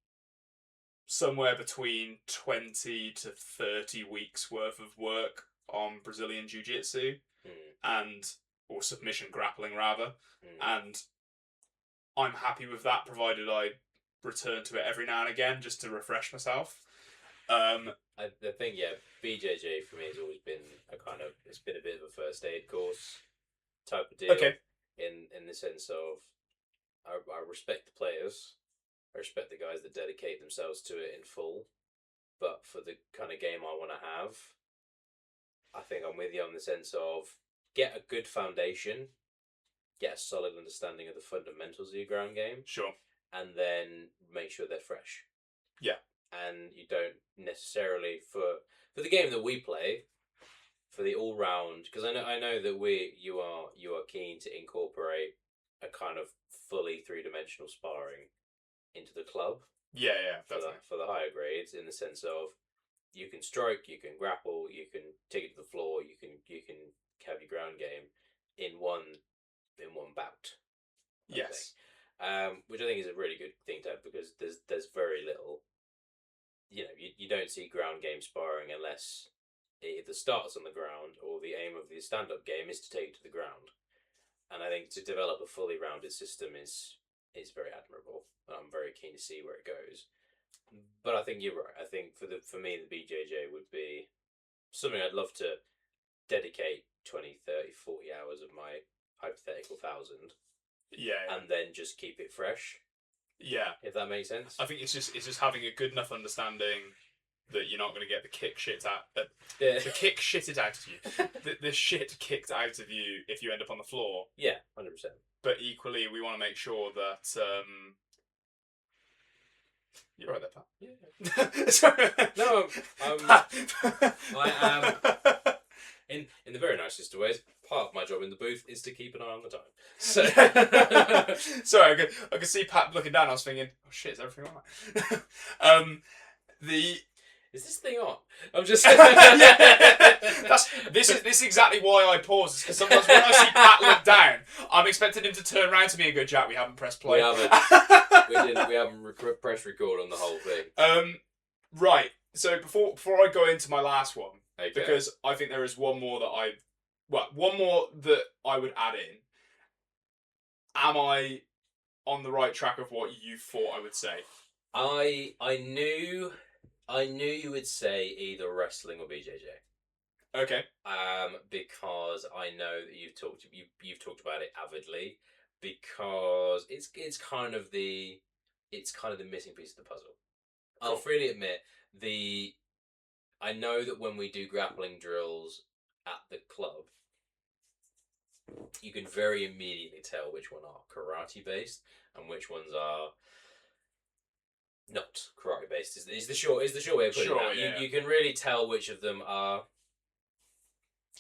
somewhere between 20 to 30 weeks worth of work on Brazilian Jiu-Jitsu and or submission grappling rather, and I'm happy with that provided I return to it every now and again just to refresh myself. The thing, yeah, BJJ for me has always been it's been a bit of a first aid course type of deal. Okay. In the sense of, I respect the players, I respect the guys that dedicate themselves to it in full, but for the kind of game I want to have, I think I'm with you on the sense of get a good foundation, get a solid understanding of the fundamentals of your ground game, Sure. and then make sure they're fresh. Yeah. And you don't necessarily for the game that we play, for the all round, because I know that you are keen to incorporate a kind of fully 3-dimensional sparring into the club. Yeah, definitely. For the higher grades, in the sense of you can strike, you can grapple, you can take it to the floor, you can have your ground game in one bout. Yes. Which I think is a really good thing to have, because there's very little. You don't see ground game sparring unless it either starts on the ground or the aim of the stand-up game is to take it to the ground. And I think to develop a fully rounded system is very admirable. I'm very keen to see where it goes. But I think you're right. I think for me, the BJJ would be something I'd love to dedicate 20, 30, 40 hours of my hypothetical 1,000. Yeah. And then just keep it fresh. Yeah. If that makes sense. I think it's just having a good enough understanding that you're not going to get the kick shit out the kick shitted out of you. the shit kicked out of you if you end up on the floor. Yeah, 100%. But equally, we want to make sure that you're right there, pal. Yeah. Sorry. No, I am in the very nicest of ways. Part of my job in the booth is to keep an eye on the time. So sorry, I could see Pat looking down. I was thinking, oh shit, is everything on? Is this thing on? I'm just this is exactly why I pause. Because sometimes when I see Pat look down, I'm expecting him to turn around to me and go, "Jack, we haven't pressed play." We haven't. We haven't pressed record on the whole thing. Right. So before I go into my last one, okay. Because I think there is one more that I would add in. Am I on the right track of what you thought I would say? I knew you would say either wrestling or BJJ. Okay. Because I know that you've talked about it avidly, because it's kind of the missing piece of the puzzle. Cool. I'll freely admit I know that when we do grappling drills at the club, you can very immediately tell which one are karate based and which ones are not karate based. Is the short way of putting it. Yeah. You can really tell which of them are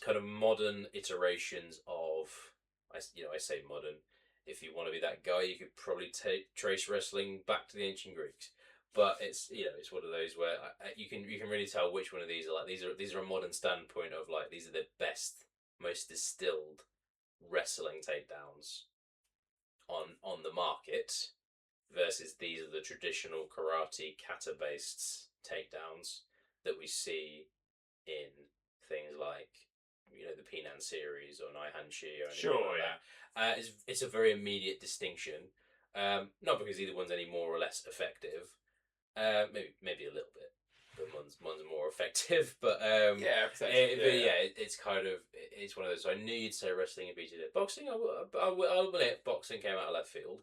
kind of modern iterations of. I say modern. If you want to be that guy, you could probably trace wrestling back to the ancient Greeks. But it's one of those where you can really tell which one of these are like these are a modern standpoint of like these are the best, most distilled wrestling takedowns on the market, versus these are the traditional karate kata based takedowns that we see in things like the Pinan series or Naihanshi or anything like that. It's a very immediate distinction. Not because either one's any more or less effective. Maybe a little bit, but one's more effective. But it's kind of it's one of those. So I knew you'd say wrestling and BJJ. Boxing, I'll admit, boxing came out of left field.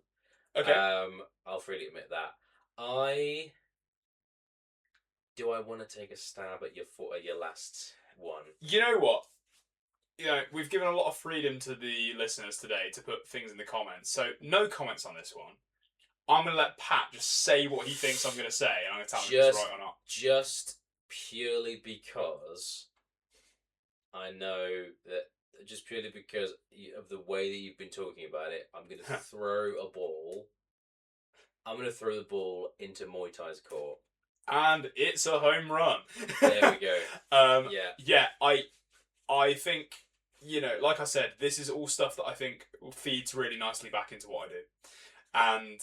Okay. I'll freely admit that. Do I want to take a stab at your last one? You know what? We've given a lot of freedom to the listeners today to put things in the comments. So no comments on this one. I'm going to let Pat just say what he thinks I'm going to say, and I'm going to tell him if it's right or not. Just purely because I know that, just purely because of the way that you've been talking about it, I'm going to throw a ball. I'm going to throw the ball into Muay Thai's court. And it's a home run. There we go. Yeah. Yeah, I think, like I said, this is all stuff that I think feeds really nicely back into what I do. And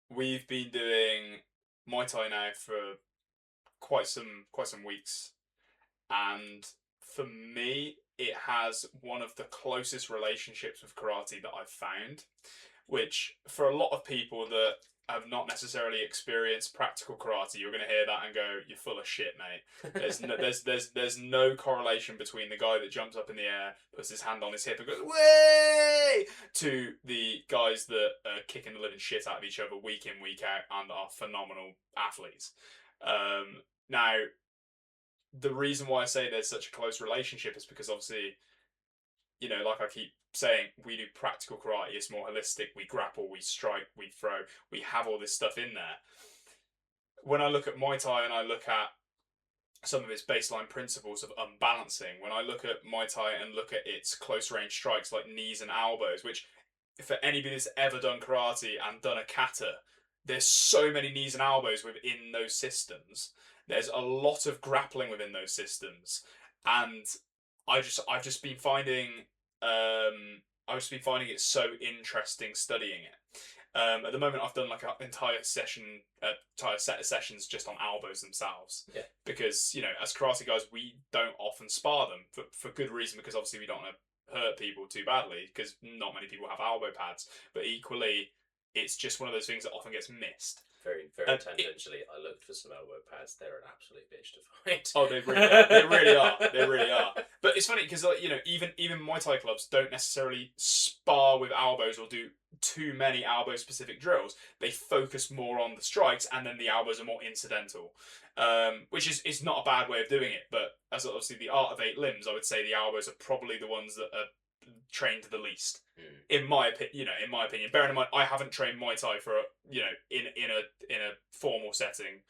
we've been doing Muay Thai now for quite some weeks, and for me, it has one of the closest relationships with karate that I've found. Which, for a lot of people that have not necessarily experienced practical karate, you're going to hear that and go, "You're full of shit, mate." There's no correlation between the guy that jumps up in the air, puts his hand on his hip, and goes "way" to the guys that are kicking the living shit out of each other week in, week out, and are phenomenal athletes. Now, the reason why I say there's such a close relationship is because obviously, like I keep saying, we do practical karate. It's more holistic. We grapple, we strike, we throw. We have all this stuff in there. When I look at Muay Thai and I look at some of its baseline principles of unbalancing, when I look at Muay Thai and look at its close range strikes like knees and elbows, which for anybody that's ever done karate and done a kata, there's so many knees and elbows within those systems. There's a lot of grappling within those systems, and I've just been finding it so interesting studying it. At the moment, I've done like an entire set of sessions just on elbows themselves. Yeah. Because as karate guys, we don't often spar them for good reason. Because obviously we don't want to hurt people too badly. Because not many people have elbow pads. But equally, it's just one of those things that often gets missed. Very, very tangentially, I looked for some elbow pads. They're an absolute bitch to find. Oh, they really are. They really are. They really are. But it's funny because even Muay Thai clubs don't necessarily spar with elbows or do too many elbow specific drills. They focus more on the strikes, and then the elbows are more incidental, which is not a bad way of doing it. But as obviously the art of 8 limbs, I would say the elbows are probably the ones that are trained the least. In my opinion. Bearing in mind, I haven't trained Muay Thai for in a formal setting.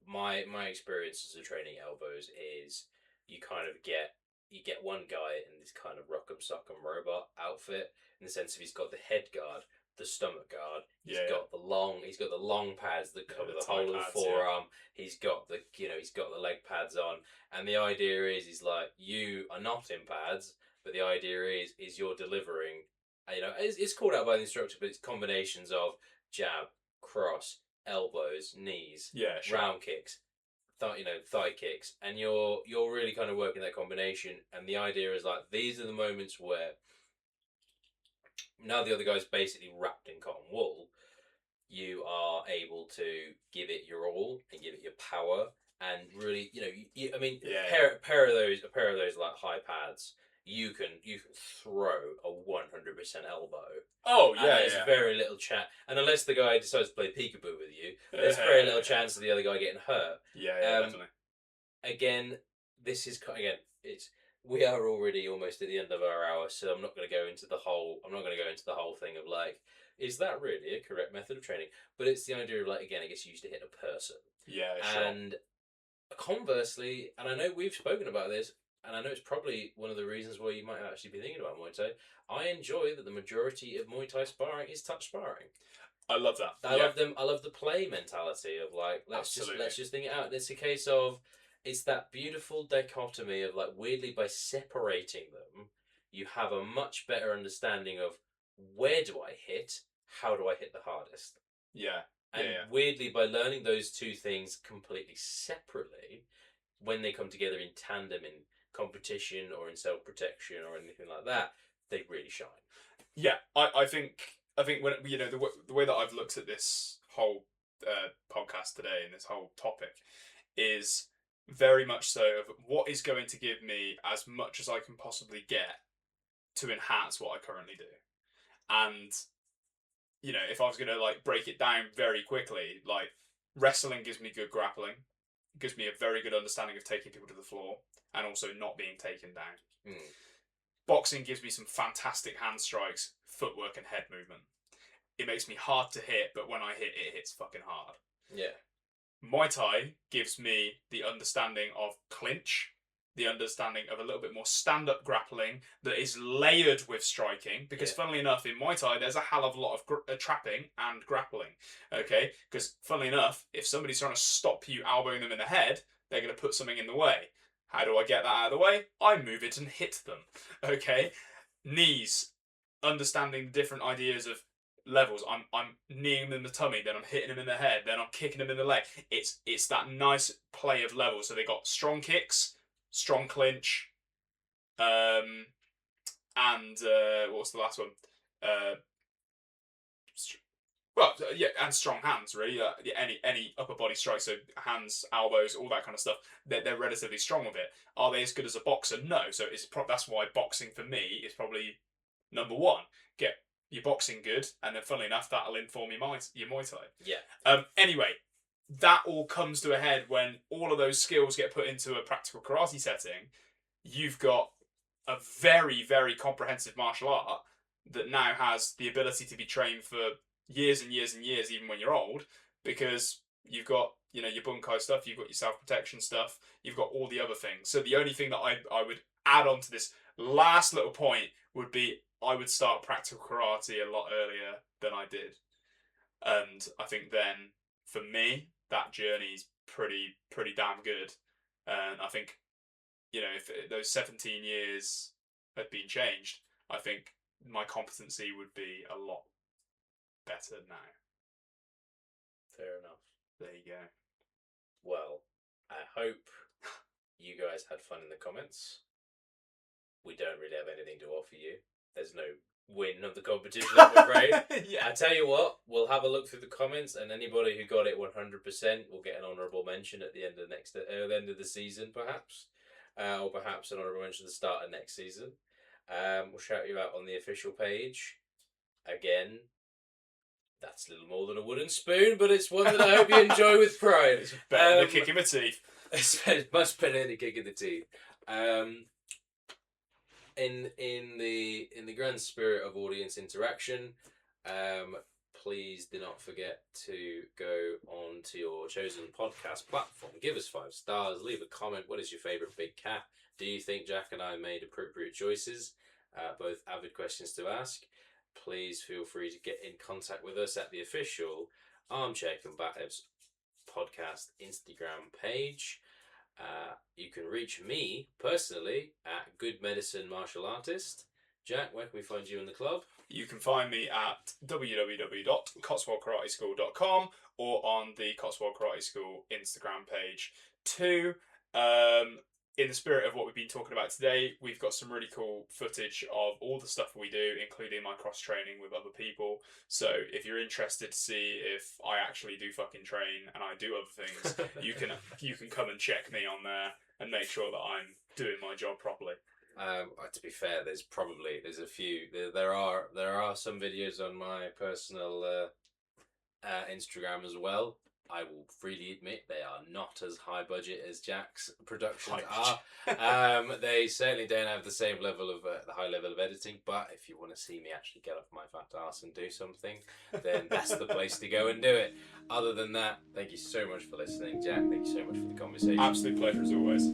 My experiences of training elbows is you kind of get one guy in this kind of rock'em sock'em robot outfit, in the sense of he's got the head guard, the stomach guard, he's got the long pads that cover the whole of the forearm. He's got the leg pads on, and the idea is like, you are not in pads, but the idea is you're delivering. It's called out by the instructor, but it's combinations of jab, cross, elbows, knees, round kicks, thigh kicks, and you're really kind of working that combination. And the idea is like, these are the moments where now the other guy's basically wrapped in cotton wool. You are able to give it your all and give it your power, and really, a pair of those like high pads. You can throw a 100% elbow. Oh yeah, there's very little chance, and unless the guy decides to play peekaboo with you, there's very little chance of the other guy getting hurt. Definitely. Again, we are already almost at the end of our hour, so I'm not going to go into the whole thing of like, is that really a correct method of training? But it's the idea of like, again, it gets used to hit a person. Yeah, sure. And conversely, and I know we've spoken about this, and I know it's probably one of the reasons why you might actually be thinking about Muay Thai. I enjoy that the majority of Muay Thai sparring is touch sparring. I love that. I love the play mentality of like, let's just think it out. It's a case of, it's that beautiful dichotomy of like, weirdly, by separating them, you have a much better understanding of, where do I hit? How do I hit the hardest? Yeah. And weirdly, by learning those two things completely separately, when they come together in tandem in competition or in self-protection or anything like that, they really shine. Yeah, I think when the way that I've looked at this whole podcast today and this whole topic is very much so of what is going to give me as much as I can possibly get to enhance what I currently do. And if I was going to like break it down very quickly, like, wrestling gives me good grappling, gives me a very good understanding of taking people to the floor and also not being taken down. Boxing gives me some fantastic hand strikes, footwork, and head movement. It makes me hard to hit, but when I hit, it hits fucking hard. Yeah. Muay Thai gives me the understanding of clinch, the understanding of a little bit more stand-up grappling that is layered with striking. Because funnily enough, in Muay Thai, there's a hell of a lot of trapping and grappling. Okay, because funnily enough, if somebody's trying to stop you elbowing them in the head, they're going to put something in the way. How do I get that out of the way? I move it and hit them. Okay, knees, understanding different ideas of levels. I'm kneeing them in the tummy, then I'm hitting them in the head, then I'm kicking them in the leg. It's that nice play of levels. So they got strong kicks, strong clinch, and what's the last one? And strong hands, really. Any upper body strikes, so hands, elbows, all that kind of stuff. They're relatively strong with it. Are they as good as a boxer? No. So that's why boxing for me is probably number one. Get your boxing good, and then funnily enough, that'll inform your Muay Thai. Yeah. Anyway, that all comes to a head when all of those skills get put into a practical karate setting. You've got a very, very comprehensive martial art that now has the ability to be trained for years and years and years, even when you're old, because you've got, your bunkai stuff, you've got your self-protection stuff, you've got all the other things. So the only thing that I would add on to this last little point would be I would start practical karate a lot earlier than I did. And I think then, for me, that journey's pretty damn good. And I think, if those 17 years had been changed, I think my competency would be a lot better now. Fair enough. There you go. Well, I hope you guys had fun in the comments. We don't really have anything to offer you. There's no win of the competition, I'm afraid. Yeah. I tell you what, we'll have a look through the comments, and anybody who got it 100% will get an honourable mention at the end of the end of the season, perhaps, or perhaps an honourable mention at the start of next season. We'll shout you out on the official page. Again, that's a little more than a wooden spoon, but it's one that I hope you enjoy with pride. It's better than a kick in the teeth. It's much better than a kick in the teeth. In the grand spirit of audience interaction, please do not forget to go on to your chosen podcast platform. Give us 5 stars. Leave a comment. What is your favourite big cat? Do you think Jack and I made appropriate choices? Both avid questions to ask. Please feel free to get in contact with us at the official Armchair Combatives podcast Instagram page. You can reach me personally at Good Medicine Martial Artist. Jack, where can we find you in the club? You can find me at www.cotswoldkarateschool.com or on the Cotswold Karate School Instagram page too. In the spirit of what we've been talking about today, we've got some really cool footage of all the stuff we do, including my cross training with other people. So if you're interested to see if I actually do fucking train and I do other things, you can come and check me on there and make sure that I'm doing my job properly. To be fair, there's a few. There are some videos on my personal Instagram as well. I will freely admit they are not as high budget as Jack's productions are. They certainly don't have the same level of the high level of editing. But if you want to see me actually get off my fat ass and do something, then that's the place to go and do it. Other than that, thank you so much for listening, Jack. Thank you so much for the conversation. Absolute pleasure as always.